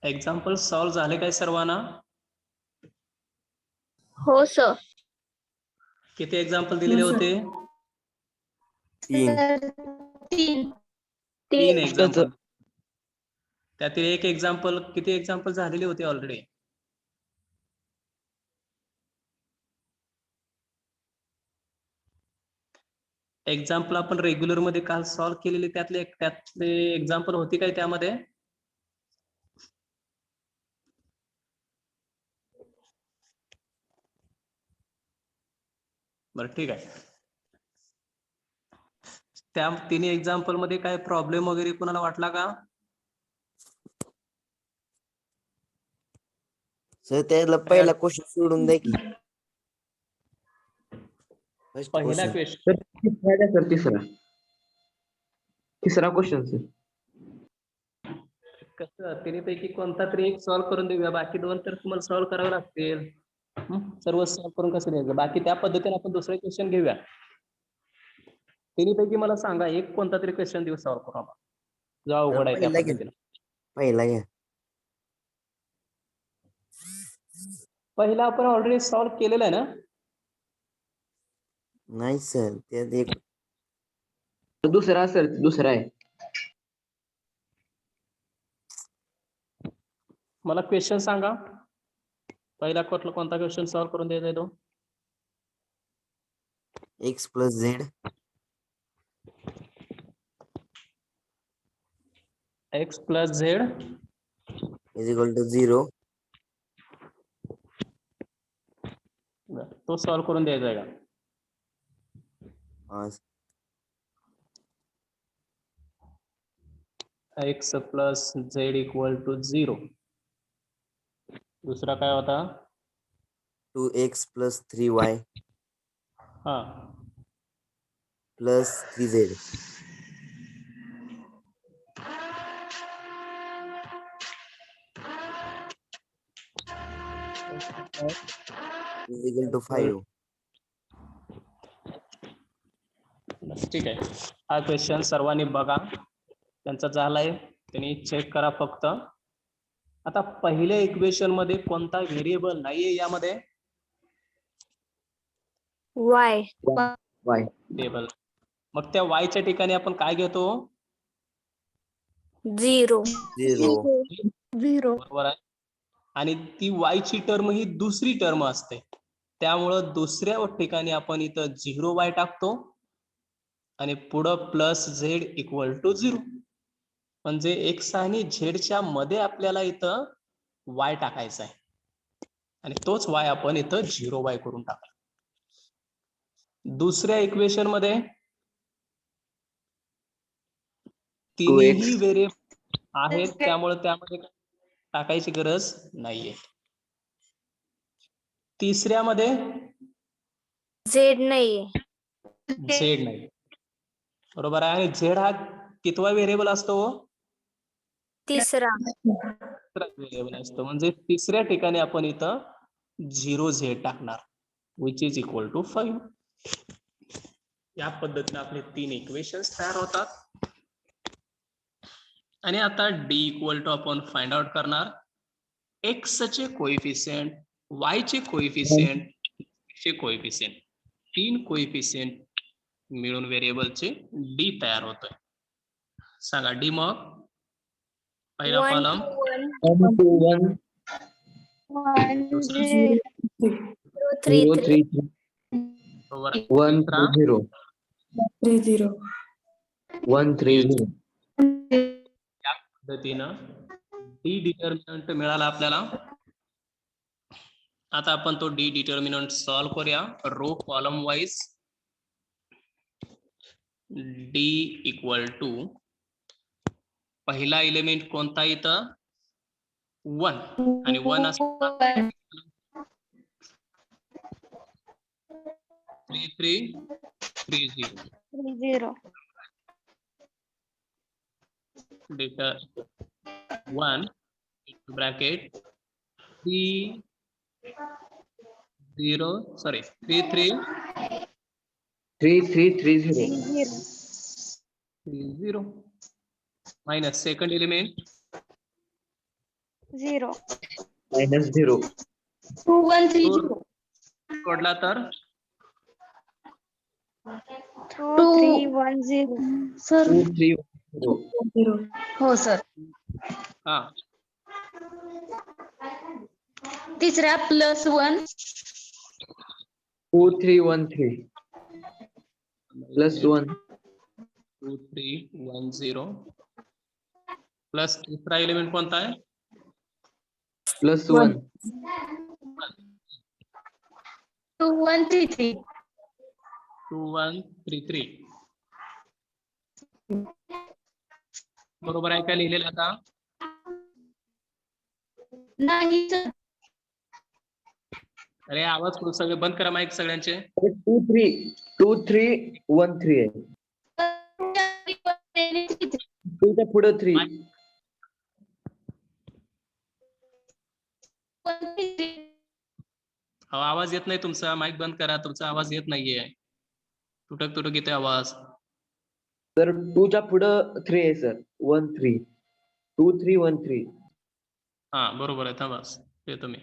Example solve झाले काय सर्वांना? हो सर. किती एक्झाम्पल दिलेले होते? 3 3 एक्झाम्पल. त्यातील एक एक्झाम्पल, किती एक्झाम्पल झालेले होते ऑलरेडी? एक्झाम्पल आपण रेग्युलर मध्ये काल सॉल्व्ह केलेले त्यातले एक्झाम्पल होती काय त्यामध्ये? बरं ठीक आहे. त्या तिन्ही एक्झाम्पल मध्ये काय प्रॉब्लेम वगैरे कोणाला वाटला का? सर त्याला पहिला क्वेश्चन सोडून द्या की. पहिला क्वेश्चन सर तिसरा क्वेश्चन सर. कसं तिन्हीपैकी कोणता तरी एक सॉल्व्ह करून देऊया, बाकी 2 तर तुम्हाला सॉल्व्ह करावे लागतील. सर्व सॉल्व्ह करून कसं द्यायचं, बाकी त्या पद्धतीने आपण दुसरे क्वेश्चन घेऊया. तिन्हीपैकी मला सांगा एक कोणता तरी क्वेश्चन देऊ सॉल्व्ह करून आपण, जो अवघड आहे त्या पद्धतीने. पहिला घ्या. पहिला आपण ऑलरेडी सॉल्व्ह केलेला आहे ना? नाही सर त्यात एक दुसरा सर दुसरा आहे. मला क्वेश्चन सांगा, पहिला कोणता क्वेश्चन सॉल्व्ह करून द्यायचा आहे तो? x plus z x plus z is equal to 0. तो सॉल्व्ह करून द्यायचा आहे का? X plus z equal to 0. दुसरा काय होता? 2x प्लस 3y हा plus 3z is equal to 5. ठीक आहे. हा क्वेश्चन सर्वांनी बघा, त्यांचा झालाय, त्यांनी चेक करा फक्त. आता पहिल्या इक्वेशन मध्ये कोणता व्हेरिएबल नाहीये यामध्ये? Y table. मग त्या वायच्या ठिकाणी आपण काय घेतो? 0 बरोबर आहे. आणि ती वायची टर्म ही दुसरी टर्म असते, त्यामुळं दुसऱ्या ठिकाणी आपण इथं 0y टाकतो आणि पुढं प्लस झेड इक्वल टू 0. म्हणजे एक्स आणि झेडच्या मध्ये आपल्याला इथं y टाकायचा आहे आणि तोच y आपण इथं 0y करून टाकला. दुसऱ्या इक्वेशन मध्ये तिन्ही व्हेरिएबल आहेत, त्यामुळे त्यामध्ये टाकायची गरज नाहीये. तिसऱ्यामध्ये झेड नाहीये. झेड नाही, बरोबर आहे. आणि झेड हा कितवा व्हेरिएबल असतो? तिसरा व्हेरिएबल असतो. म्हणजे तिसऱ्या ठिकाणी आपण इथं 0z टाकणार, विच इज इक्वल टू 5. या पद्धतीने आपले 3 इक्वेशन्स तयार होतात. आणि आता डी इक्वल टू आपण फाइंड आउट करणार. एक्स चे कोएफिशिएंट, वाय चे कोएफिशिएंट, चे कोएफिशिएंट, 3 कोएफिशिएंट मिळून व्हेरिएबलचे डी तयार होतोय. सांगा डी. मग पहिला 1 कॉलम 0 3 3 1 0 1 3 0. या पद्धतीनं डी डिटर्मिनंट मिळाला आपल्याला. आता आपण तो डी डिटर्मिनंट सॉल्व्ह करूया row column wise. D equal to पहिला एलिमेंट कोणता इथं? 1 आणि 1 असं 3 3 3 0. Data 1 bracket 3 0 sorry 3 3 3 3 3 0 3 0 minus second element 0. -0. 2130. सोडला तर 2310. सर 2310. हो सर. हा तिसरा +1 2313 +1 2310 प्लस तिसरा एलिमेंट कोणता आहे? +1 2133. 2133 बरोबर आहे का लिहिलेलं आता? नाही सर. अरे आवाज सगळे बंद करा माईक सगळ्यांचे. 2313 आहे. 2 च्या पुढे 3. अहो, आवाज येत नाही तुमचा. माईक बंद करा. तुमचा आवाज येत नाहीये. तुटक तुटक येतोय आवाज. तर 2 च्या पुढे 3 आहे सर. 13 2313. हा बरोबर आहे. थांबा येतो मी.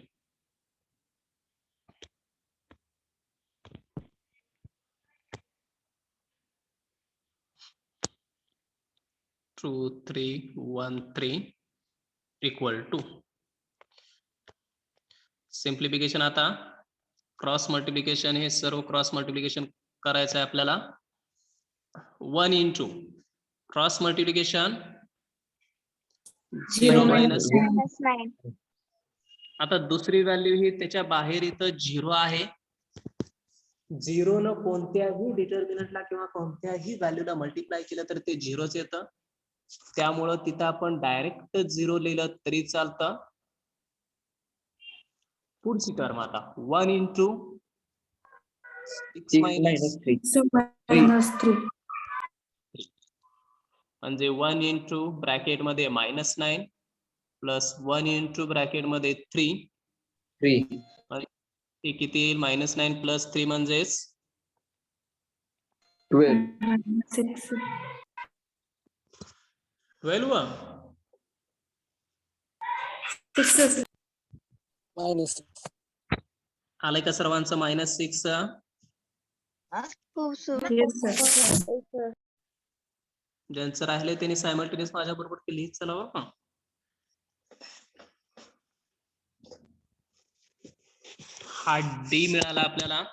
Two 313 equal to simplification. आता क्रॉस मल्टिप्लिकेशन, हे सर्व क्रॉस मल्टिप्लिकेशन करायचं आहे आपल्याला. 1 इंटू क्रॉस मल्टिप्लिकेशन 0 मायनस. -9. आता दुसरी व्हॅल्यू ही त्याच्या बाहेर इथं 0 आहे. 0 न कोणत्याही डिटर्मिनंटला किंवा कोणत्याही व्हॅल्यूला मल्टिप्लाय केलं तर ते 0च येतं. त्यामुळं तिथं आपण डायरेक्ट 0 लिहिलं तरी चालतं. पुढची टर्म आता 1 इंटू 6 मायनस -3 म्हणजे 1 इंटू ब्रॅकेट मध्ये -9 प्लस 1 इंटू ब्रॅकेट मध्ये 3. 3 हे किती येईल? -9 प्लस 3 म्हणजेच 12. 12. आलाय का सर्वांचं -6? हो सर. ज्यांचं राहिले त्यांनी सायमल्टेनियस माझ्या बरोबर लिहित चला बरं का. हा डी मिळाला आपल्याला.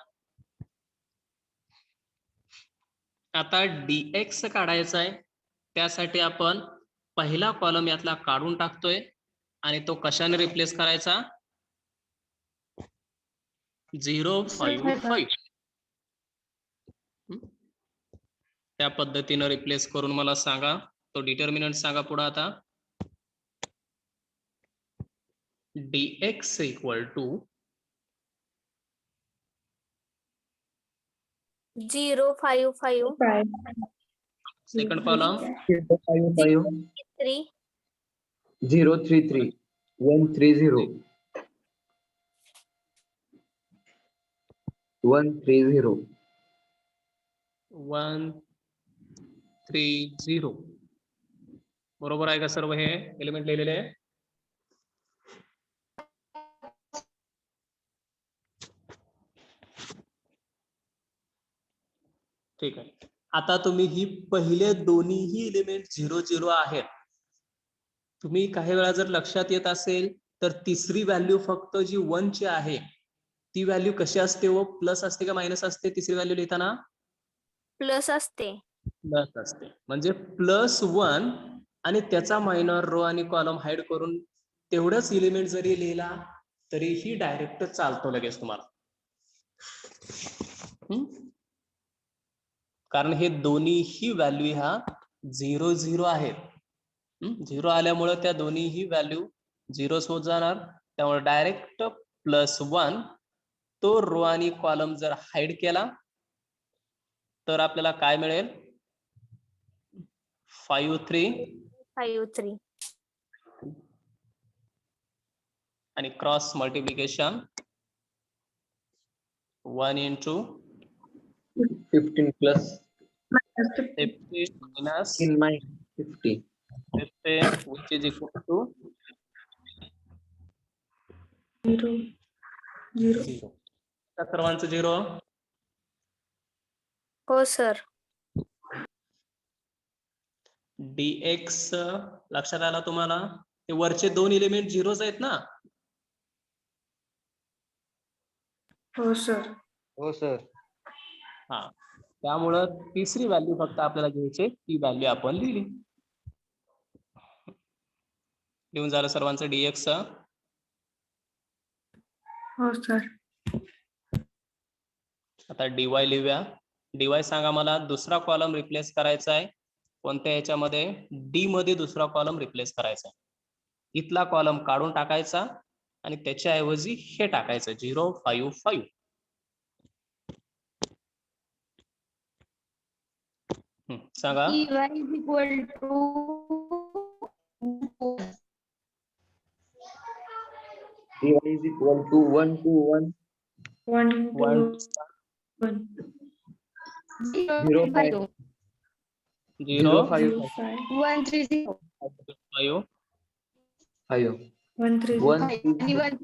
आता dx काढायचा आहे. त्यासाठी आपण पहिला कॉलम यातला काढून टाकतोय आणि तो कशाने रिप्लेस करायचा? 055. त्या पद्धतीनं रिप्लेस करून मला सांगा. तो डिटर्मिनंट सांगा पुढे आता. dx equal to 055 second column 3 033 130 130 130. बरोबर आहे का सर्व हे एलिमेंट लिहिलेले? ठीक आहे. आता तुम्ही ही पहिले दोन्हीही एलिमेंट 0 आहेत. तुम्ही काही वेळा जर लक्षात येत असेल तर तिसरी व्हॅल्यू फक्त जी 1 ची आहे ती व्हॅल्यू कशी असते व प्लस असते का मायनस असते? तिसरी व्हॅल्यू लिहिताना प्लस असते. प्लस असते. म्हणजे +1 आणि त्याचा मायनर रो आणि कॉलम हाईड करून तेवढंच एलिमेंट जरी लिहिला तरीही डायरेक्ट चालतो लगेच तुम्हाला. कारण हे दोन्हीही व्हॅल्यू ह्या 0 आहेत. 0 आल्यामुळे त्या दोन्हीही व्हॅल्यू 0 होत जाणार. त्यामुळे डायरेक्ट +1 तो रो आणि कॉलम जर हाईड केला तर आपल्याला काय मिळेल? 53 आणि cross multiplication 1 into 15 plus 50 minus 15 -50 15 which is equal to zero. त्या सर्वांचं झिरो. हो सर. dx लक्षात आला तुम्हाला? ते वरचे दोन एलिमेंट झिरोच आहेत ना? हो सर. हा, त्यामुळं तिसरी व्हॅल्यू फक्त आपल्याला घ्यायची, ती व्हॅल्यू आपण लिहिली. लिहून झालं सर्वांचं dx. हो सर. आता dy लिहूया. dy सांगा मला, दुसरा कॉलम रिप्लेस करायचा आहे कोणत्या याच्यामध्ये? डी मध्ये दुसरा कॉलम रिप्लेस करायचा आहे. इथला कॉलम काढून टाकायचा आणि त्याच्याऐवजी हे टाकायचं 0 5 5. सांगा. dy is equal to dy is equal to 1 to 1 1 1 2 1 0 5 0 5 0 5 130 5 5 1 3 1 आणि 130 1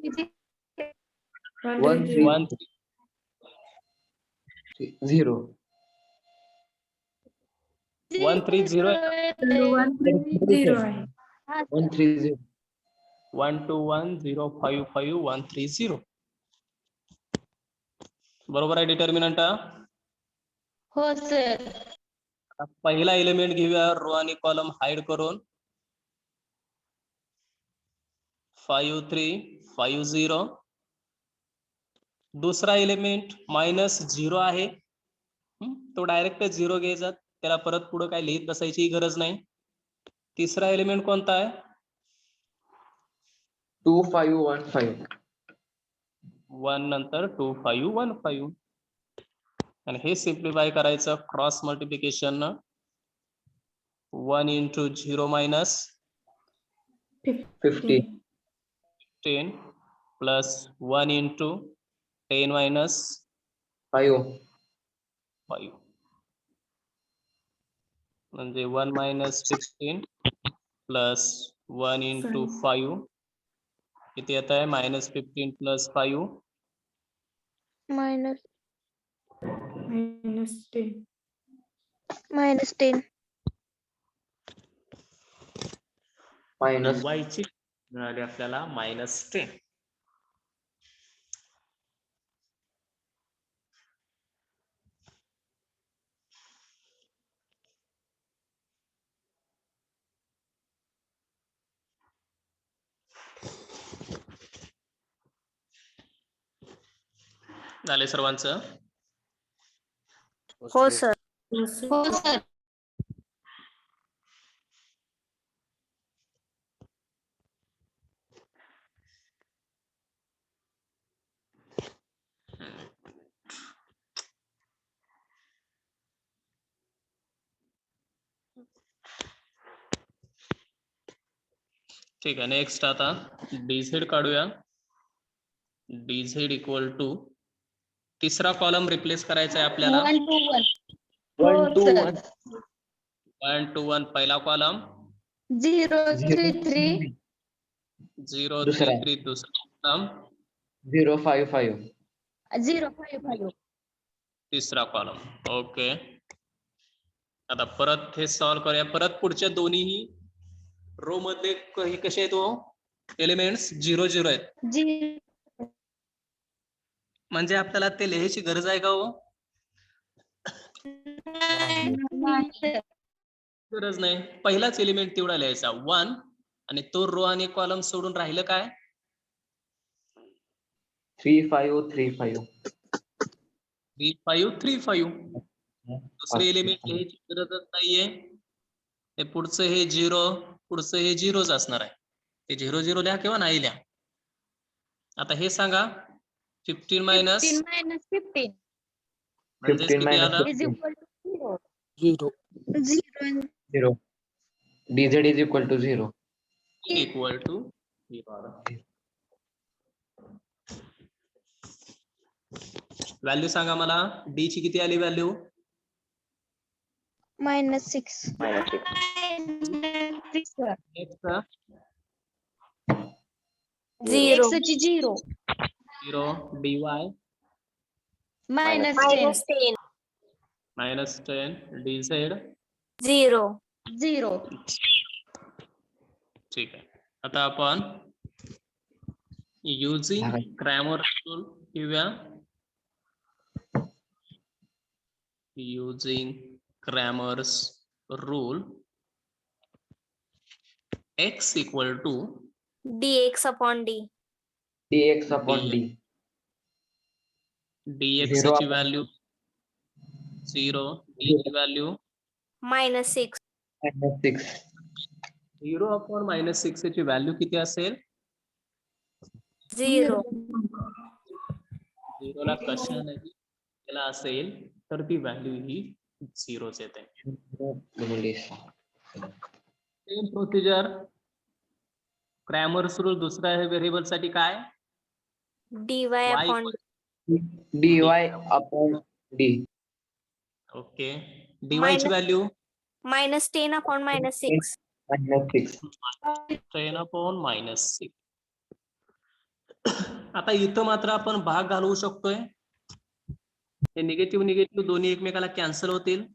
3 1 0 1 3 0 1 3 0 आहे. 1 3 0 1 2 1 0 5 5 1 3 0. बरोबर आहे डिटर्मिनंट. हो सर. पहिला एलिमेंट घेऊया रो आणि कॉलम हाईड करून. 5 3 5 0. दुसरा एलिमेंट -0 आहे. तो डायरेक्ट 0 घ्यायचा, त्याला परत पुढे काय लिहित बसायची गरज नाही. तिसरा एलिमेंट कोणता आहे? 2 5 1 5 1 नंतर 2 5 1 5. आणि हे सिम्प्लिफाय करायचं cross multiplication. 1 into 0 minus 50 10 plus 1 into 10 minus 5 5. म्हणजे 1 minus 15 plus 1 into 5 किती येत आहे? -15 plus 5 मायनस -10 -10. minus y ची मिळाली आपल्याला -10. झाले सर्वांचं? हो सर. हो सर. ठीक आहे. नेक्स्ट आता dz काढूया. dz इक्वल टू तिसरा कॉलम रिप्लेस करायचा आहे आपल्याला. 1 to 1. 1 to sir. 1 1 to 1 पहिला कॉलम. 0 3 3 0 दुसरा. 3 3 दुसरा कॉलम. 0 5 5 0 5 5. तिसरा कॉलम. ओके. आता परत हे सॉल्व करूया. परत पुढच्या दोन्ही रो मध्ये कसे आहेत? एलिमेंट्स 0 0 आहेत. 0 म्हणजे आपल्याला ते लिहायची गरज आहे का हो? नाही सर. गरज नाही. पहिलाच एलिमेंट तेवढा लिहायचा 1 आणि तो रो आणि कॉलम सोडून राहिलं काय? 3 5 3 5 3 5 3 5. दुसरे एलिमेंट लिहायची गरजच नाहीये. हे पुढचं हे 0, पुढचं हे 0च असणार आहे. ते 0 0 लिहा किंवा नाही लिहा. आता हे सांगा 15 मायनस 15 minus 15 म्हणजे 15 किती minus आलं? is equal to 0. 0 0 dz is equal to 0 equal to 0 आलं. व्हॅल्यू सांगा मला. डी ची किती आली value? -6. Sir. Next, Zero. X ची 0. 0 dy -10. -10. -10 dz. Zero. 0. ठीक आहे. आता आपण युजिंग क्रॅमर्स रूल किंवा using Cramer's rule x equal to Dx upon D. dx upon d. dx Zero ची upon- व्हॅल्यू 0, d ची व्हॅल्यू -6. -6. 0 अपॉन -6 ची व्हॅल्यू किती असेल? 0. 0 ला कशाने केला असेल तर ती व्हॅल्यू ही 0च येते. सेम प्रोसिजर क्रॅमर्स रूल दुसरा आहे व्हेरिएबल साठी काय? Dy Y upon dy upon d. Okay. dy ची व्हॅल्यू -10 upon -6. -6. 10 अपॉन -6. आता इथं मात्र आपण भाग घालवू शकतोय. हे निगेटिव्ह दोन्ही एकमेकाला कॅन्सल होतील.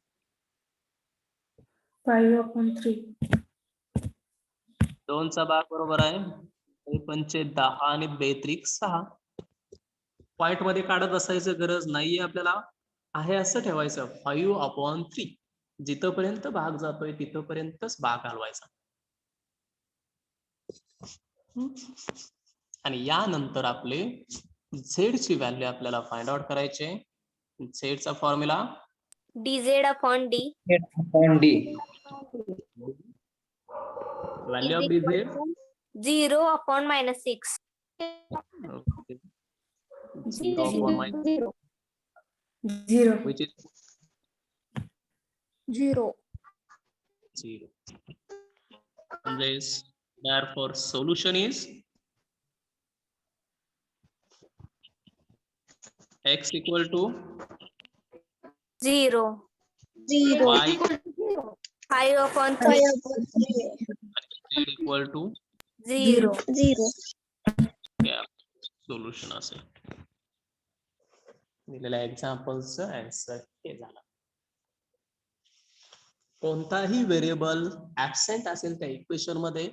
5/3. 2 चा भाग बरोबर आहे. 5 10 आणि 2 6. पॉइंट मध्ये काढत बसायचं गरज नाहीये आपल्याला. आहे असं ठेवायचं 5/3. जिथपर्यंत भाग जातोय तिथपर्यंतच भाग घालवायचा. आणि यानंतर आपले z ची व्हॅल्यू आपल्याला फाइंड आउट करायची आहे. z चा formula dz upon D. upon d. Value of Is dz equal to 0 upon -6. 0 upon 0. 0. which is 0. 0. Therefore solution is x equal to 0. 0. y 5 upon 3. z equal to 0. 0. Solution असेल. दिलेल्या एक्झाम्पलचं answer हे झालं. कोणताही variable absent असेल त्या equation मध्ये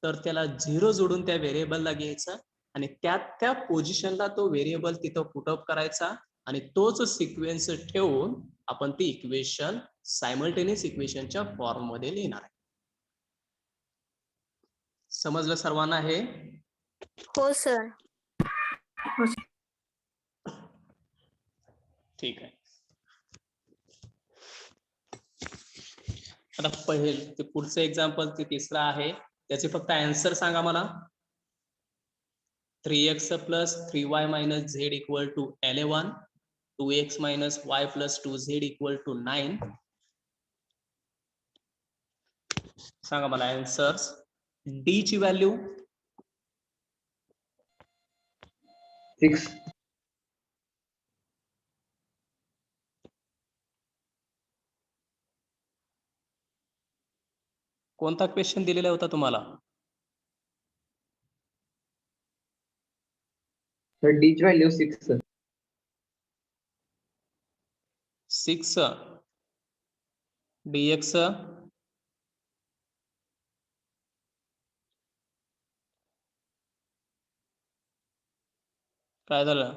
तर त्याला 0 जोडून त्या व्हेरिएबलला घ्यायचा आणि त्या पोझिशनला तो व्हेरिएबल तिथं पुटअप करायचा आणि तोच सिक्वेन्स ठेवून आपण ती इक्वेशन सायमल्टेनियस इक्वेशनच्या फॉर्म मध्ये लिहिणार आहे. समजलं सर्वांना हे? हो सर. ठीक आहे. आता पहिले ते पुढचं एक्झाम्पल ते तिसरं आहे. त्याचे फक्त आन्सर सांगा मला. 3x plus 3y minus z equal to 11. 2x minus y plus 2z equal to 9. सांगा मला आन्सर्स. d ची व्हॅल्यू 6. कोणता क्वेश्चन दिलेला होता तुम्हाला? तर d ची व्हॅल्यू 6. 6 dx काय झालं?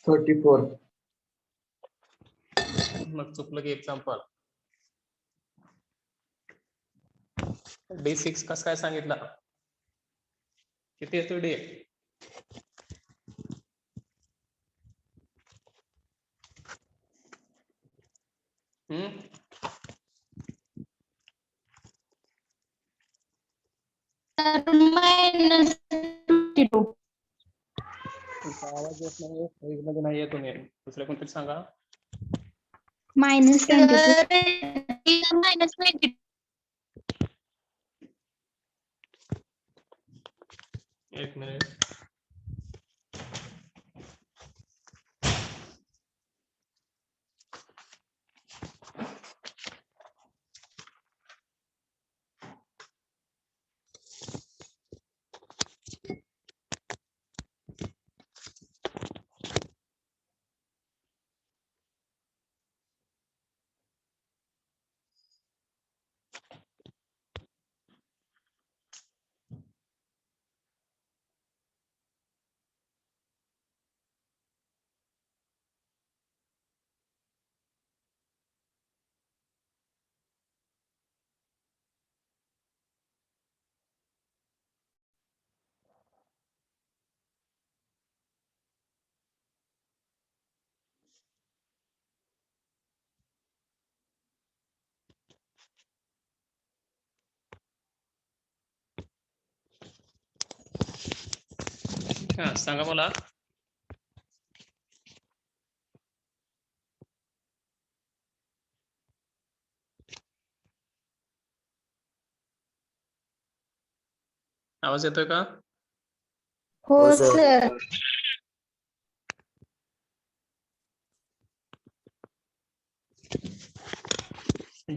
34. मग चुकलं की एक्झाम्पल. d6 कसं काय सांगितलं? किती येतो d? -22. तुमचा आवाज येत नाही. साईज मध्ये नाही तुम्ही. दुसरे कोणतरी सांगा. -22. एक मिनिट. हा सांगा मला. आवाज येतोय का? हो हो, sir. सर.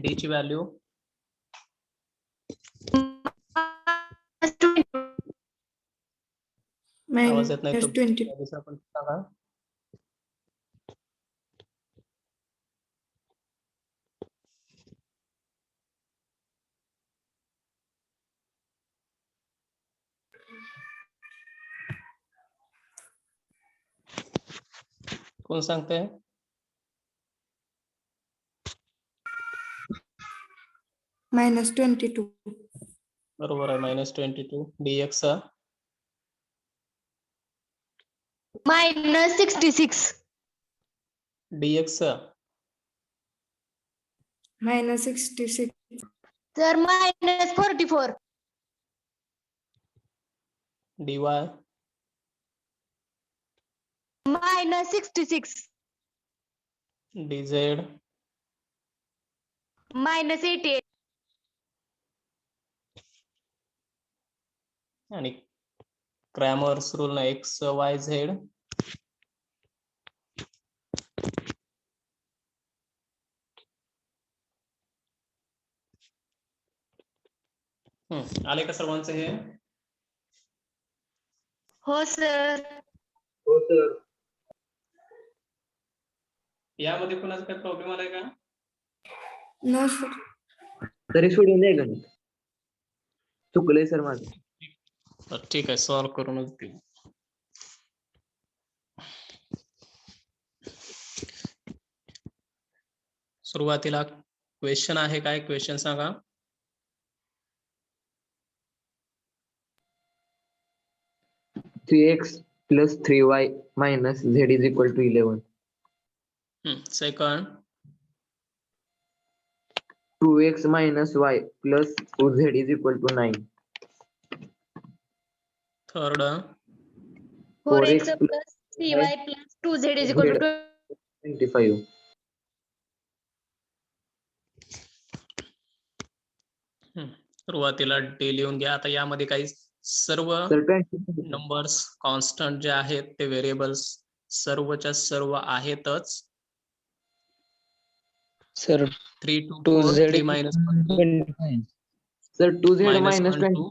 डी ची व्हॅल्यू आवाज येत नाही तर -20. दुसरा पण सांगा. कोण सांगते? -22. बरोबर आहे. -22 dx -66. dx -66. Sir -44. dy -66. dz -88. आणि क्रॅमर्स रूल ना x y z आले का सर्वांचे हे? हो सर. हो सर. यामध्ये कोणाचा काही प्रॉब्लेम आलाय का? No, sir. तरी सोडून नाही गणित. चुकलंय सर माझं. तर ठीक आहे, सॉल्व्ह करूनच देऊ. सुरुवातीला क्वेश्चन आहे काय? क्वेश्चन सांगा. Three x plus 3y minus z is equal to 11. Second 2x minus y plus 2z is equal to 9. Third 4x 4x plus 3y plus 2z is equal to 25. सुरुवातीला day लिहून घ्या. आता यामध्ये काही सर्व तर 20. नंबर्स कॉन्स्टंट जे आहेत ते व्हेरिएबल्स सर्वच्या सर्व आहेतच. Sir 3 2 4 2z 3 minus 1 2 25. Sir 2z minus minus 1 20.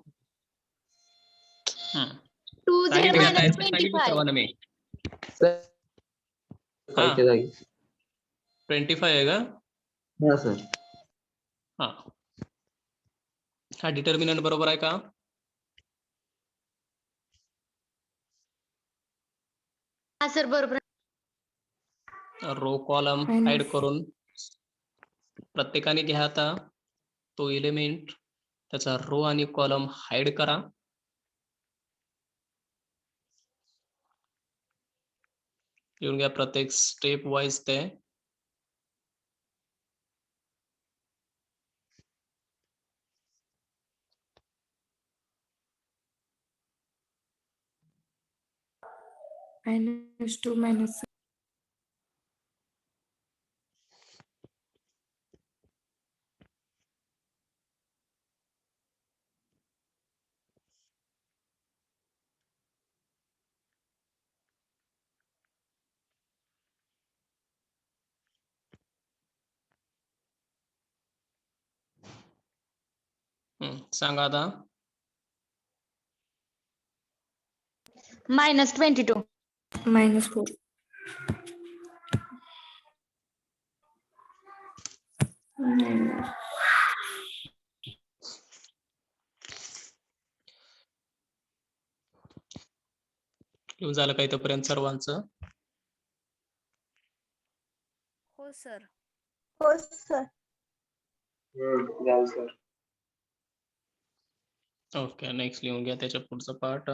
2 2z सांगितलं minus काय सांगितलं 25. सर्वांना मी. सर हा. खायच्या जागी. 25 आहे का? हा सर. हा. हा डिटर्मिनंट बरोबर आहे का? हा सर बरोबर. Row column Minus. हाईड करून प्रत्येकाने घ्या आता तो एलिमेंट, त्याचा रो आणि कॉलम हाईड करा. लिहून घ्या प्रत्येक स्टेप वाईज ते. -2 minus सांगा आता. -22. -4. लिहून झालं का इथपर्यंत सर्वांचं? हो सर. हो सर. सर. ओके, नेक्स्ट लिहून घ्या त्याच्या पुढचा पार्ट.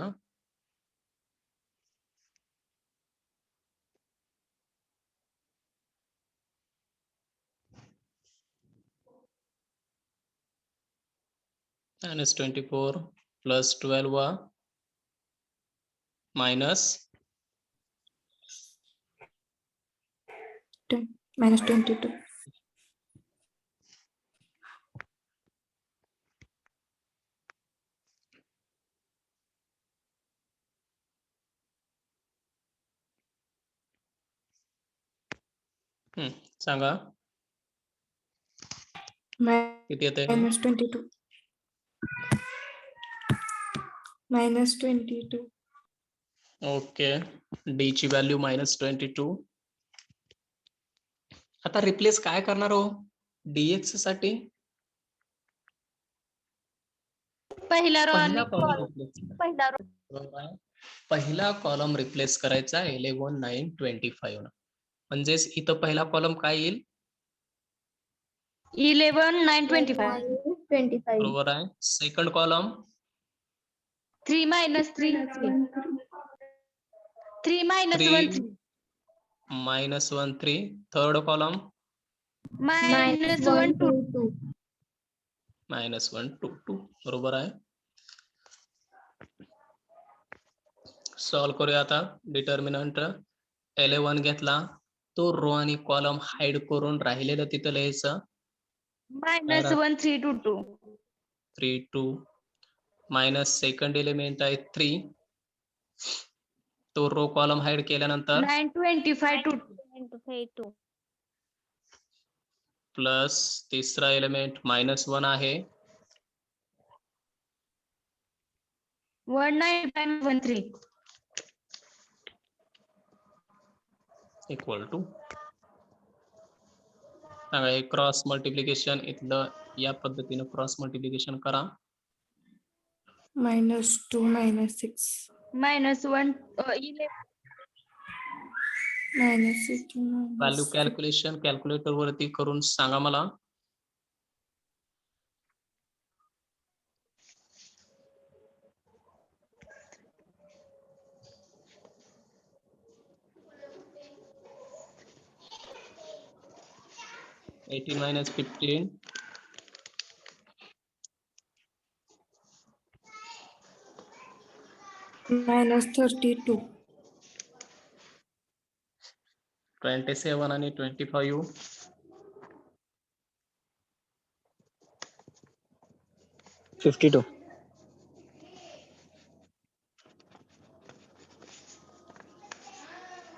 -24 plus 12 minus minus 22. सांगा किती येते Minus 22. Minus 22. ओके डी ची व्हॅल्यू -22. आता रिप्लेस काय करणार हो dx साठी पहिला रो पहिला आणि कॉलम रिप्लेस पहिला रो पहिला कॉलम रिप्लेस करायचा 11 9 25 न म्हणजेच इथं पहिला कॉलम काय येईल 11 9 25 बरोबर आहे second column 3 minus 3 3 minus 1 3 -1 3 third column minus 1 2 -1 2 2 बरोबर आहे सॉल्व करूया आता डिटर्मिनंट 11 घेतला तो रो आणि कॉलम हाईड करून राहिलेलं तिथं लिहायचं minus 1 3 2 2 3 2 मायनस सेकंड एलिमेंट आहे 3 तो रो कॉलम हाईड केल्यानंतर 9 25 2 प्लस तिसरा एलिमेंट -1 आहे 1 9 1 3 इक्वल टू क्रॉस मल्टिप्लिकेशन इथलं या पद्धतीने क्रॉस मल्टिप्लिकेशन करा -2 -6. minus 1 11 -6 व्हॅल्यू कॅल्क्युलेशन कॅल्क्युलेटर वरती करून सांगा मला -15 -32. 27 आणि 25 52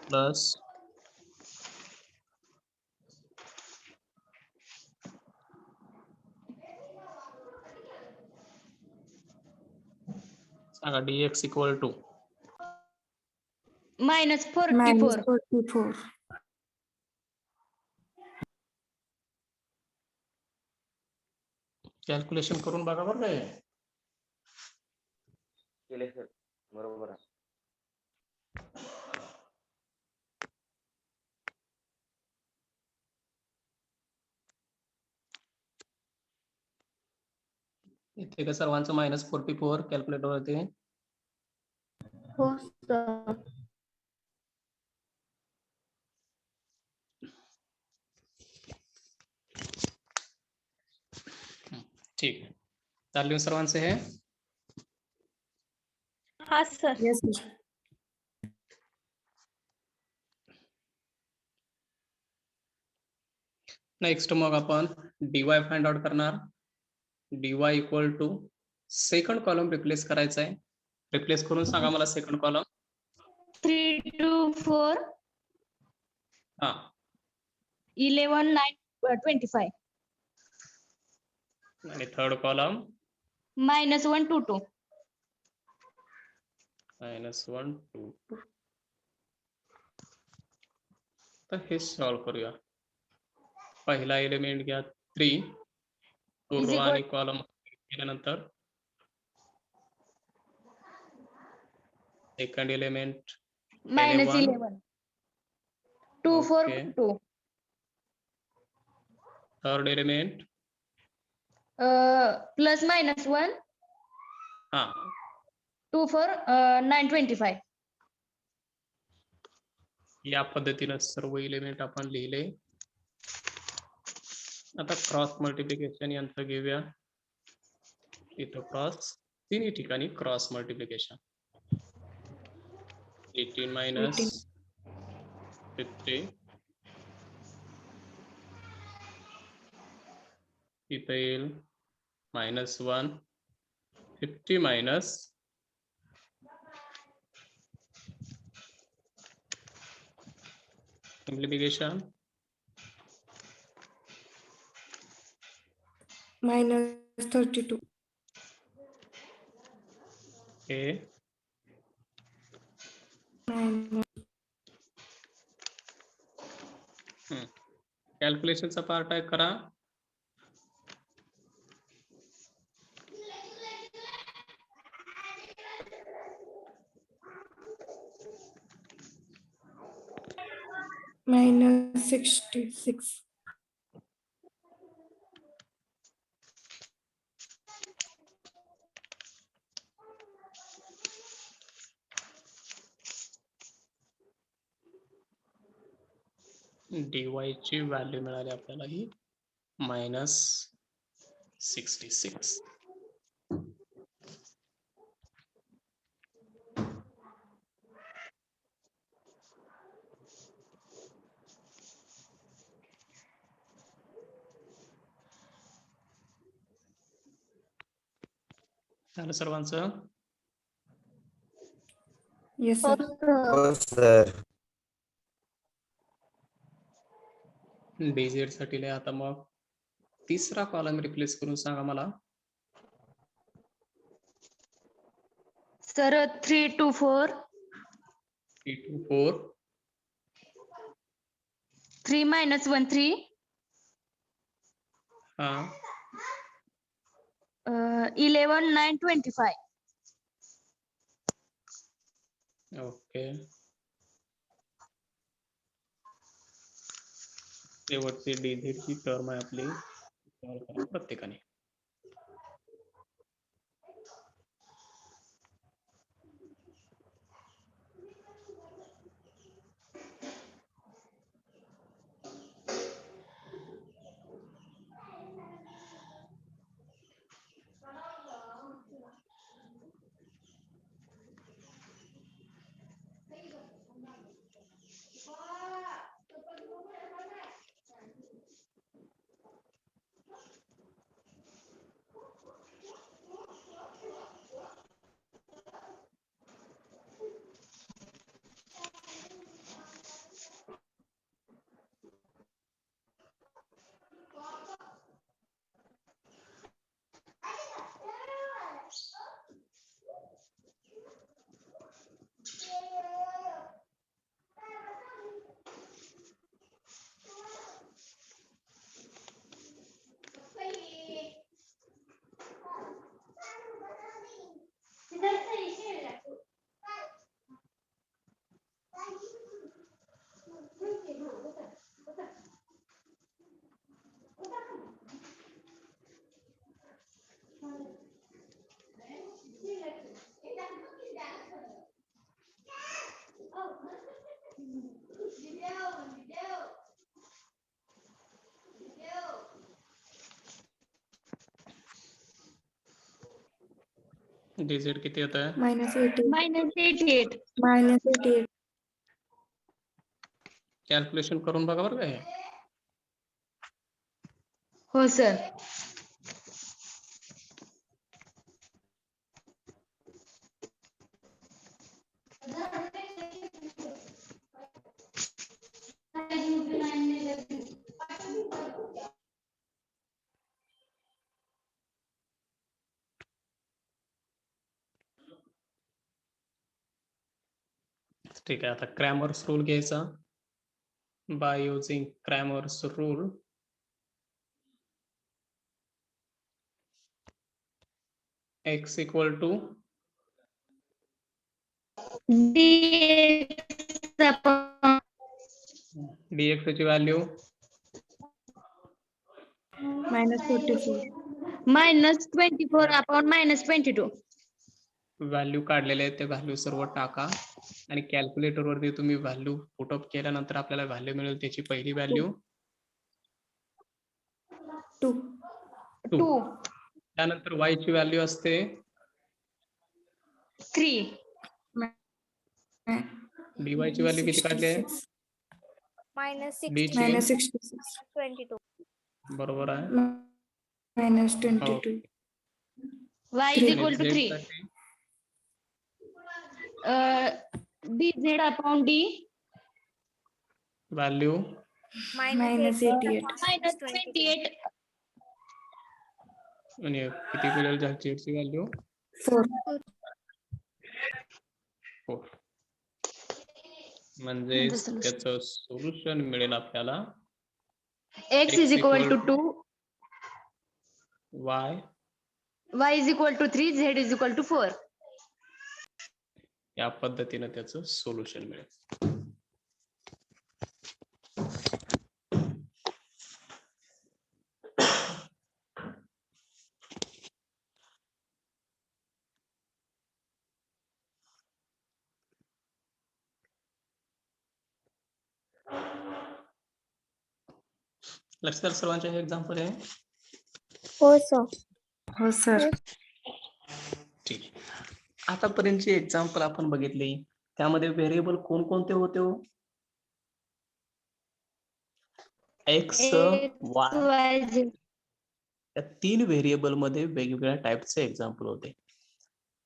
प्लस सांगा dx equal to minus 44 -44. Calculation करून बघा बरं काय केले सर बरोबर आहे इथे का सर्वांचं -44 कॅल्क्युलेटर वरती हो सर ठीक आहे चालू सर्वांचे हे हा सर Yes, sir. नेक्स्ट मग आपण dy फाइंड आउट करणार dy equal to second column replace करायचा आहे रिप्लेस करून सांगा मला सेकंड कॉलम 3 2 4 हा 11 9 25 आणि थर्ड कॉलम minus 1 2 2 -1 2 2 तर हे सॉल्व करूया पहिला एलिमेंट घ्या 3 तो Is रो equal- आणि कॉलम केल्यानंतर second element minus 11. 11 2 4 Okay. 2 third element plus minus 1 हा 2 4 9 25 या पद्धतीने सर्व एलिमेंट आपण लिहिले आता क्रॉस मल्टिप्लिकेशन यांचं घेऊया इथं क्रॉस तिन्ही ठिकाणी क्रॉस मल्टिप्लिकेशन 18 minus 50 इथं येईल -1 50 minus simplification minus 32. a Minus कॅल्क्युलेशनचा part आहे करा. minus 66. dy ची व्हॅल्यू मिळाली आपल्याला ही -66. झालं सर्वांचं? Yes, हो sir. सर. सर dz साठी लिहा आता मग तिसरा कॉलम रिप्लेस करून सांगा मला. सर 3 2 4 3 2 4 3 minus 1 3 हा 11 9 25. ओके. शेवटची dz ची टर्म आहे आपली solve करा प्रत्येकाने. dz किती येत आहे? Minus 88. -88. Minus 88. कॅल्क्युलेशन करून बघा बरं का हे. हो सर. ठीक आहे. आता क्रॅमर्स रूल घ्यायचा. By using Cramer's rule x equal to dx upon dx ची व्हॅल्यू Minus 44. -24 upon -22. व्हॅल्यू काढलेले आहेत ते व्हॅल्यू सर्व टाका आणि कॅल्क्युलेटर वरती तुम्ही व्हॅल्यू पुटअप केल्यानंतर आपल्याला व्हॅल्यू मिळेल त्याची पहिली व्हॅल्यू 2. 2 त्यानंतर y ची व्हॅल्यू असते 3 dy ची व्हॅल्यू किती काढली आहे? minus D 60 ची minus 66 22 बरोबर आहे. minus हो. 22 y is Three. आणि equal to Z 3. साठी dz upon d value minus 88 minus 28. आणि किती मिळेल Z ची व्हॅल्यू? 4 4. म्हणजे The solution. त्याचं सोल्युशन मिळेल आपल्याला x is equal to 2, y y is equal to 3, z is equal to 4. या पद्धतीने त्याचं सोल्युशन मिळेल. लक्षात सर्वांच्या हे एक्झाम्पल आहे. हो सर हो सर ठीक आहे. आतापर्यंतची एक्झाम्पल आपण बघितली, त्यामध्ये व्हेरिएबल कोणकोणते होते हो? X, Y, y z. या 3 व्हेरिएबल मध्ये वेगवेगळ्या टाइपचे एक्झाम्पल होते.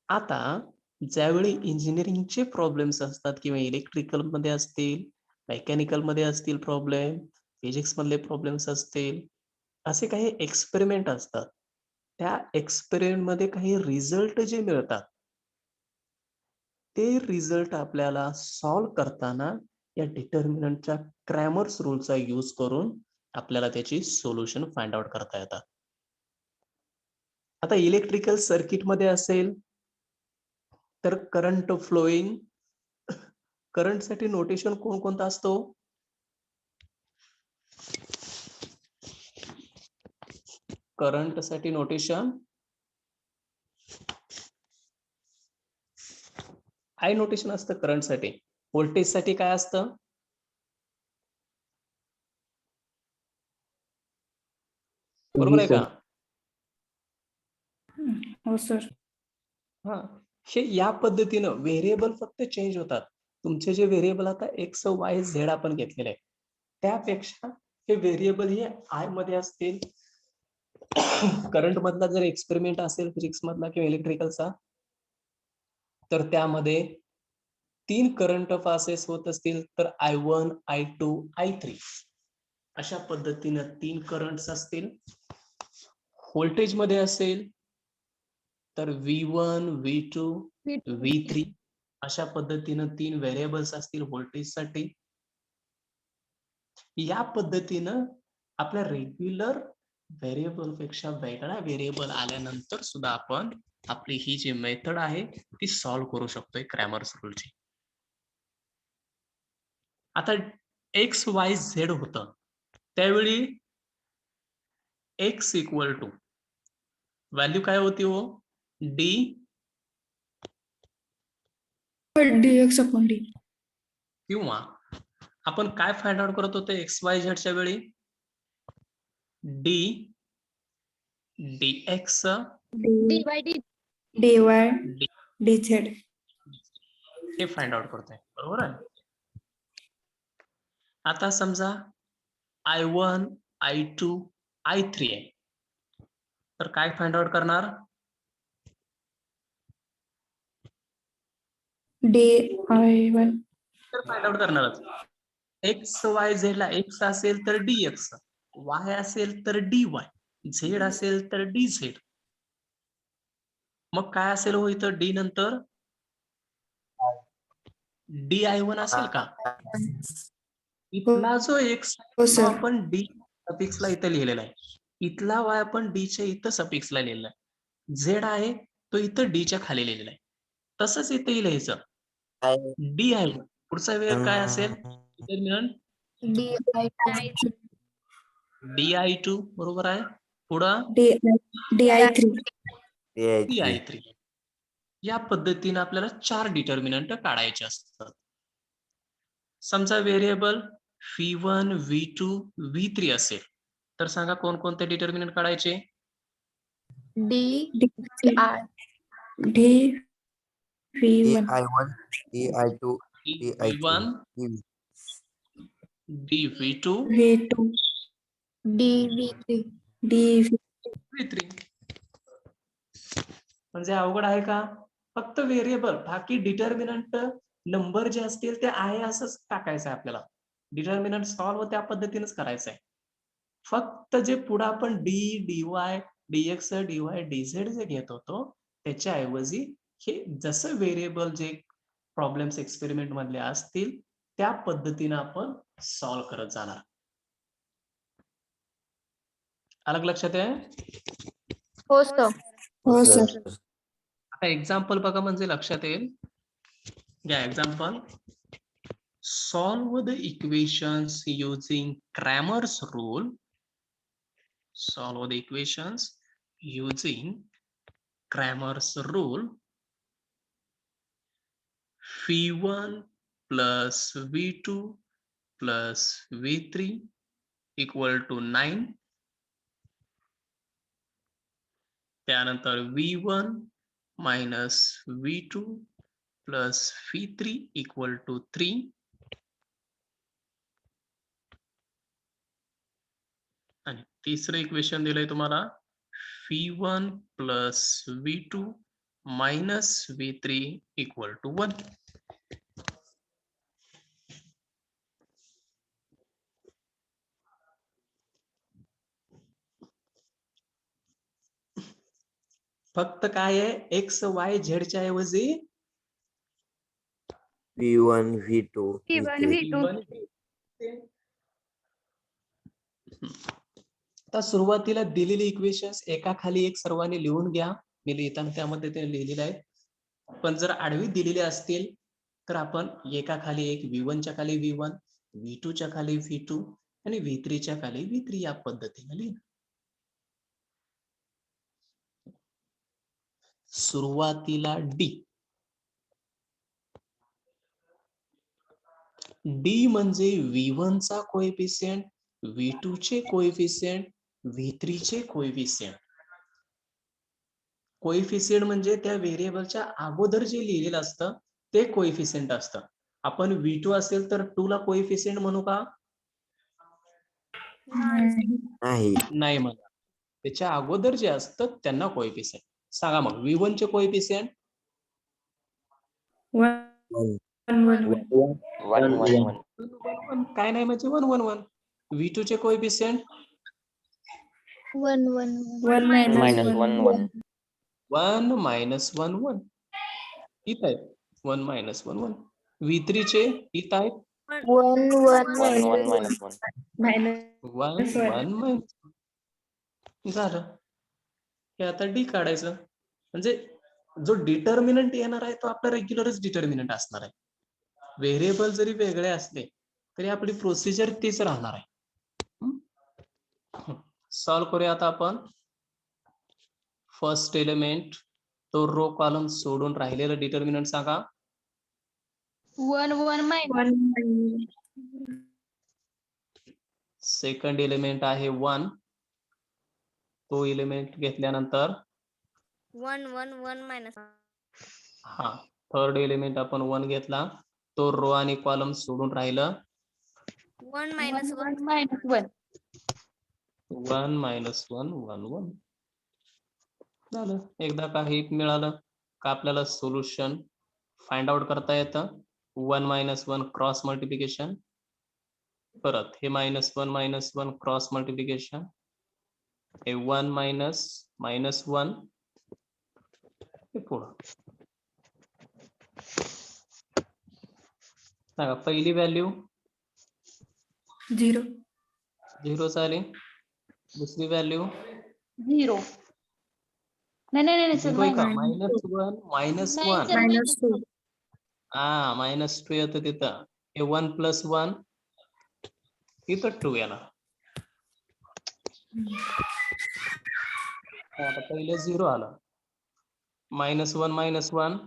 आता ज्यावेळी इंजिनिअरिंगचे प्रॉब्लेम्स असतात किंवा इलेक्ट्रिकल मध्ये असतील, मेकॅनिकल मध्ये असतील प्रॉब्लेम, फिजिक्स मधले प्रॉब्लेम्स असतील, असे काही एक्सपेरिमेंट असतात. त्या एक्सपेरिमेंट मध्ये काही रिझल्ट जे मिळतात, ते रिझल्ट आपल्याला सॉल्व्ह करताना या डिटर्मिनंटच्या क्रॅमर्स रूलचा यूज करून आपल्याला त्याची सोल्युशन फाइंड आउट करता येतात. आता इलेक्ट्रिकल सर्किट मध्ये असेल तर करंट फ्लोईंग, करंट साठी नोटेशन कोणकोणता असतो? करंट साठी नोटेशन आय नोटेशन असतं करंट साठी. व्होल्टेज साठी काय असतं? बरोबर आहे का? हो सर हा, हे या पद्धतीनं व्हेरिएबल फक्त चेंज होतात. तुमचे जे व्हेरिएबल आता एक्स वाय झेड आपण घेतलेले आहे, त्यापेक्षा हे व्हेरिएबल हे आय मध्ये असतील. करंट मधला जर एक्सपेरिमेंट असेल फिजिक्स मधला किंवा इलेक्ट्रिकलचा, तर त्यामध्ये 3 करंट पासेस होत असतील तर I1, I2, I3 अशा पद्धतीनं 3 करंट्स असतील. व्होल्टेज मध्ये असेल तर V1, V2, V3 अशा पद्धतीनं 3 व्हेरिएबल्स असतील व्होल्टेज साठी. या पद्धतीनं आपल्या रेग्युलर व्हेरिएबल पेक्षा वेगळा व्हेरिएबल आल्यानंतर सुद्धा आपण आपली ही जी मेथड आहे ती सॉल्व्ह करू शकतोय क्रॅमर्स रूलची. आता एक्स वाय झेड होतं, त्यावेळी एक्स इक्वल टू व्हॅल्यू काय होती हो? डी dx upon d किंवा आपण काय फाइंड आउट करत होतो एक्स वाय झेडच्या वेळी? D dx dy dt. dy D dz हे फाइंड आउट करतोय. बरोबर आहे. आता समजा I1, I2, I3 आहे, तर काय फाइंड आउट करणार? dy1 तर फाइंड आउट करणारच. एक्स वाय झेड ला एक्स असेल तर dx, वाय असेल तर dy, झेड असेल तर dz. मग काय असेल हो इथं डी नंतर? di1 असेल का? इथला जो एक्स हो तो सर आपण डी सफिक्सला इथं लिहिलेला आहे. इथला वाय आपण डी च्या इथं सफिक्सला लिहिलेला आहे. झेड आहे तो इथं डी च्या खाली लिहिलेला आहे. तसंच इथं लिहायचं डी आहे. पुढचा वेळ काय असेल? di2 बरोबर आहे. पुढं di3 di3. या पद्धतीने आपल्याला 4 डिटर्मिनंट काढायचे असतात. समजा व्हेरिएबल V1, V2, V3 असेल तर सांगा कोणकोणते डिटर्मिनंट काढायचे? d v1 I1, I2, V1, dV2, V2, DV3. DV, V3. म्हणजे अवघड आहे का? फक्त व्हेरिएबल, बाकी डिटर्मिनंट नंबर जे असतील ते आहे असंच टाकायचं आहे आपल्याला. डिटर्मिनंट सॉल्व्ह त्या पद्धतीनेच करायचं आहे. फक्त जे पुढे आपण डी, डीवाय, डीएक्स, डीवाय, डीझेड जे घेत होतो त्याच्याऐवजी हे जसं व्हेरिएबल जे प्रॉब्लेम्स एक्सपेरिमेंट मधले असतील त्या पद्धतीने आपण सॉल्व्ह करत जाणार. अलग लक्षात आहे? हो सर. हो सर. आता एक्झाम्पल बघा म्हणजे लक्षात येईल. घ्या example. Solve the equations using Cramer's rule. Solve the equations using Cramer's rule. V1 plus V2 plus V3 equal to 9. त्यानंतर V1 minus V2 plus V3 equal to 3. आणि तिसरं इक्वेशन दिलंय तुम्हाला V1 plus V2 minus V3 equal to 1. फक्त काय आहे x Y Z च्या ऐवजी V1, V2, V1, V3. V2. आता सुरुवातीला दिलेली इक्वेशन्स एका खाली एक सर्वांनी लिहून घ्या. मी लिहिताना त्यामध्ये ते लिहिलेलं आहे. पण जर आडवी दिलेली असतील तर आपण एका खाली एक V1 च्या खाली V1, V2 च्या खाली V2 आणि V3 च्या खाली V3 या पद्धतीने लिहिणार. सुरुवातीला डी. डी म्हणजे V1 चा कोएफिशियंट, V2 चे कोएफिशियंट, V3 चे कोएफिशियंट. कोएफिशियंट म्हणजे त्या व्हेरिएबलच्या अगोदर जे लिहिलेलं असतं ते कोएफिशियंट असतं. आपण V2 असेल तर 2 ला कोएफिशियंट म्हणू का? नाही. नाही म्हणा. त्याच्या अगोदर जे असतं त्यांना कोएफिशियंट. सांगा मग V1 चे कोएफिशियंट 1, 1, 1, 1. 1 1 1. काय नाही म्हणजे 1 1 1. V2 चे कोएफिशियंट 1 1 1 minus minus 1, 1 1. 1 minus 1 1. इथं आहे 1 minus 1 1. V3 चे इथं आहेत 1 1 1 1 minus 1. minus 1 1 minus 1. झालं. हे आता डी काढायचं. म्हणजे जो डिटर्मिनंट येणार आहे तो आपला रेग्युलरच डिटर्मिनंट असणार आहे. व्हेरिएबल जरी वेगळे असले तरी आपली प्रोसिजर तीच राहणार आहे. सॉल्व्ह करूया आता आपण. फर्स्ट एलिमेंट तो रो कॉलम सोडून राहिलेलं डिटर्मिनंट सांगा. 1 1 minus 1 minus सेकंड एलिमेंट आहे 1. तो एलिमेंट घेतल्यानंतर 1 1 1 minus हा थर्ड एलिमेंट आपण 1 घेतला. तो रो आणि कॉलम सोडून राहिलं 1 minus 1 1 minus 1. 1 minus 1 1 1. झालं. एकदा काही मिळालं का आपल्याला सोल्युशन फाइंड आउट करता येतं. 1 minus 1 क्रॉस मल्टिप्लिकेशन. परत हे -1 क्रॉस मल्टिप्लिकेशन. हे 1 minus -1 हे पुढं. सांगा पहिली व्हॅल्यू 0, 0 झाली. दुसरी व्हॅल्यू 0. नाही सर. 0 का? minus -1 minus 2. हा -2 येतं तिथं. हे 1 plus 1 इथं 2 येणार. आता पहिले 0 आलं. -1 -1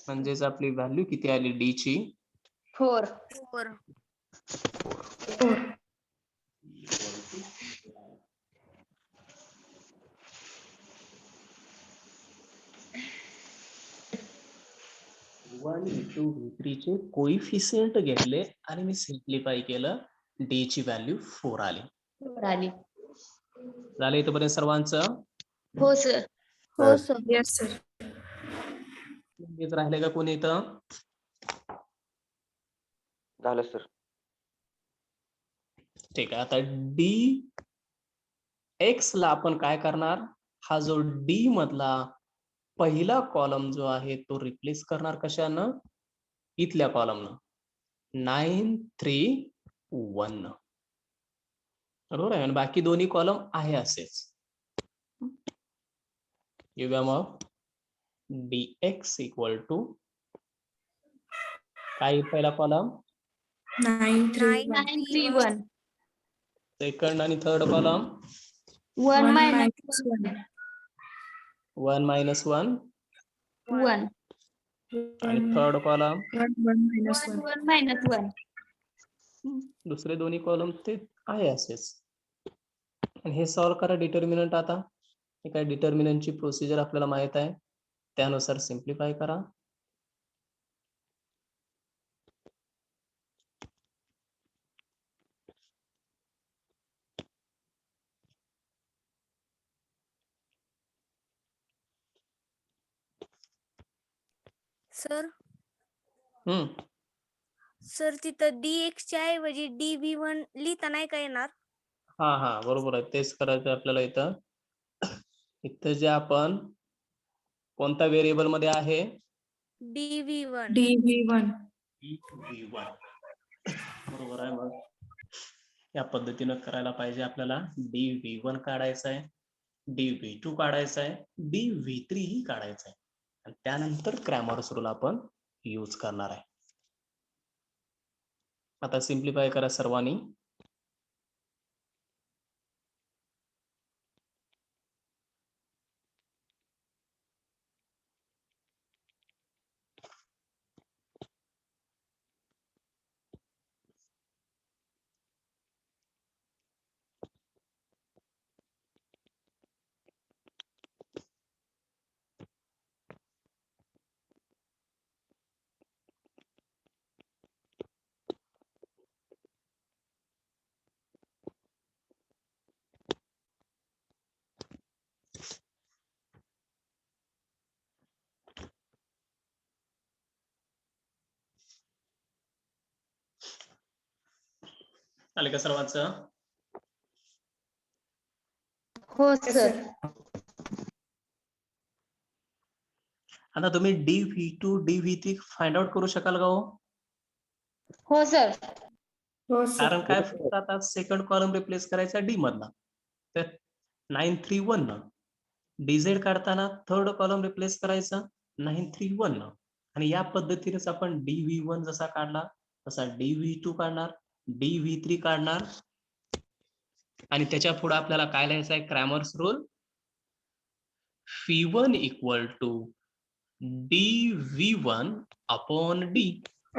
म्हणजेच आपली व्हॅल्यू किती आली डी ची 4. 4 4. V1 V2 V3 चे कोइफिशियंट घेतले आणि मी सिम्प्लिफाय केलं, डी ची व्हॅल्यू 4 आली. 4 आली. झालं इथपर्यंत सर्वांचं? हो सर. हो सर. Yes, sir. हेच राहिले का कोणी इथं? झालं सर. ठीक आहे. आता डी एक्स ला आपण काय करणार, हा जो डी मधला पहिला कॉलम जो आहे तो रिप्लेस करणार कशानं, इथल्या कॉलमनं 9 3 1. बरोबर आहे. आणि बाकी दोन्ही कॉलम आहे असेच. घेऊया मग dx इक्वल टू काय, पहिला कॉलम 9 3 9 9 3 3 1. सेकंड आणि third column 1 1 minus minus 1. 1 minus 1 1. आणि थर्ड कॉलम 1 1 minus 1. 1 minus 1. दुसरे दोन्ही कॉलम ते आहे असेच. आणि हे सॉल्व्ह करा डिटर्मिनंट. आता हे काय डिटर्मिनंटची प्रोसिजर आपल्याला माहित आहे, त्यानुसार सिम्प्लिफाय करा. सर हम्म सर तिथं dx च्या ऐवजी dv1 लिहिता नाही का येणार? हा बरोबर आहे, तेच करायचं आपल्याला इथं. इथं जे आपण कोणत्या व्हेरिएबल मध्ये आहे, dv1. DV1. dv1. बरोबर आहे. मग या पद्धतीनं करायला पाहिजे आपल्याला. dv1 काढायचं आहे, dv2 काढायचं आहे, dv3 ही काढायचं आहे, आणि त्यानंतर क्रॅमर्स रूल आपण यूज करणार आहे. आता सिम्प्लिफाय करा सर्वांनी. आले का सर्वांचं? हो सर. आता तुम्ही dv2 dv3 फाइंड आउट करू शकाल का हो? हो सर. हो sir. कारण काय, फक्त आता सेकंड कॉलम रिप्लेस करायचा डी मधला, तर 9 3 1 न. dz काढताना थर्ड कॉलम रिप्लेस करायचा 9 3 1 न. आणि या पद्धतीनेच आपण dv1 जसा काढला तसा dv2 काढणार, dv3 काढणार, आणि त्याच्या पुढे आपल्याला काय लिहायचं आहे, Cramer's rule. v1 equal to dv1 upon d.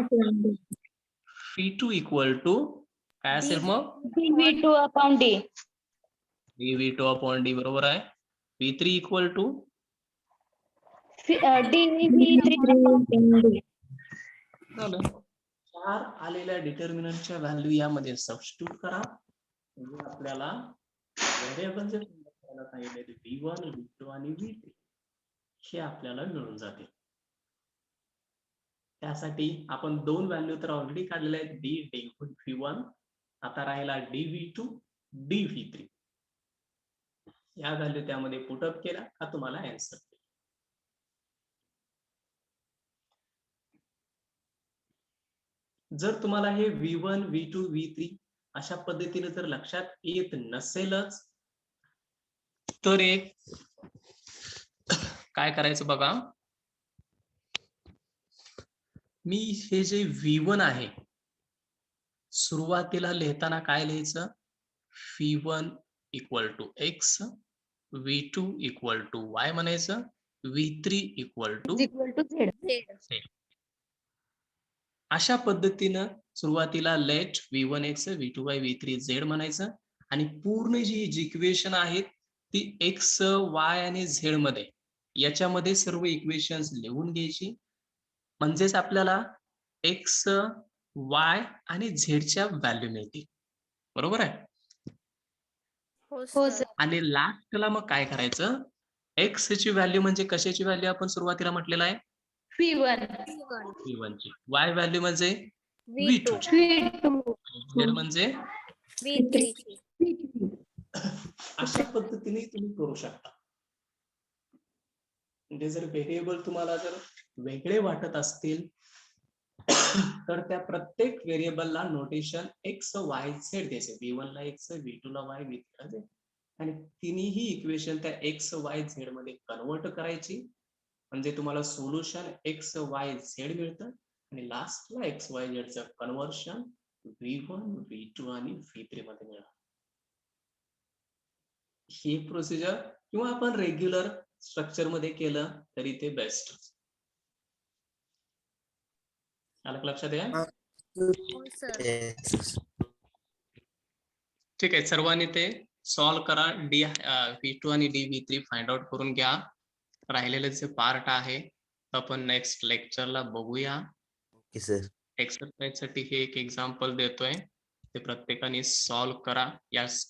Upon D. v2 equal to काय असेल मग, dv2 upon d. dv2 upon d. बरोबर आहे. v3 equal to dv3 upon d. झालं. 4 आलेल्या डिटर्मिनंटच्या व्हॅल्यू यामध्ये सबस्टिट्यूट करा, म्हणजे आपल्याला व्हेरिएबल जे करायला सांगितले v1 v2 आणि v3 हे आपल्याला मिळून जाते. त्यासाठी आपण दोन व्हॅल्यू तर ऑलरेडी काढलेल्या आहेत, dv1. आता राहिला dv2 dv3. या व्हॅल्यू त्यामध्ये पुटअप केला का तुम्हाला आन्सर. जर तुम्हाला हे v1 v2 v3 अशा पद्धतीने जर लक्षात येत नसेलच, तर एक काय करायचं बघा, मी हे जे v1 आहे सुरुवातीला लिहिताना काय लिहायचं, v1 equal to x, v2 equal to y म्हणायचं, v3 इक्वल टू z. अशा पद्धतीनं सुरुवातीला late v1 x v2 y v3 z म्हणायचं, आणि पूर्ण जी इक्वेशन आहेत ती x y आणि z मध्ये याच्यामध्ये सर्व इक्वेशन्स लिहून घ्यायची. म्हणजेच आपल्याला एक्स, वाय आणि झेडच्या व्हॅल्यू मिळतील. बरोबर आहे. हो हो सर सर. आणि लास्टला मग काय करायचं, एक्स ची व्हॅल्यू म्हणजे कशाची व्हॅल्यू आपण सुरुवातीला म्हटलेलं आहे, V1 V1 ची. वाय व्हॅल्यू म्हणजे V2 V2 ची. V2 झेड म्हणजे V3 अशा पद्धतीने तुम्ही करू शकता. म्हणजे जर व्हेरिएबल तुम्हाला जर वेगळे वाटत असतील तर त्या प्रत्येक व्हेरिएबलला नोटेशन एक्स, वाय, झेड द्यायचे. V1 ला एक्स, V2 ला वाय, V3 ला झेड. आणि तिन्ही इक्वेशन त्या एक्स, वाय, झेड मध्ये कन्वर्ट करायची. म्हणजे तुम्हाला सोल्युशन एक्स, वाय, झेड मिळतं. आणि लास्टला x, Y, झेडचं conversion V1, V2 आणि V3 मध्ये मिळणार. ही प्रोसिजर किंवा आपण रेग्युलर स्ट्रक्चर मध्ये केलं तरी ते बेस्ट. आलं का लक्षात या? हो सर Yes. ठीक आहे, सर्वांनी ते सॉल्व्ह करा. V2 आणि V3 फाइंड आउट करून घ्या. राहिलेले जे पार्ट आहे आपण नेक्स्ट लेक्चरला बघूया. Okay, sir. एक्सरसाइज साठी हे एक एक्झाम्पल देतोय, ते प्रत्येकाने सॉल्व्ह करा. या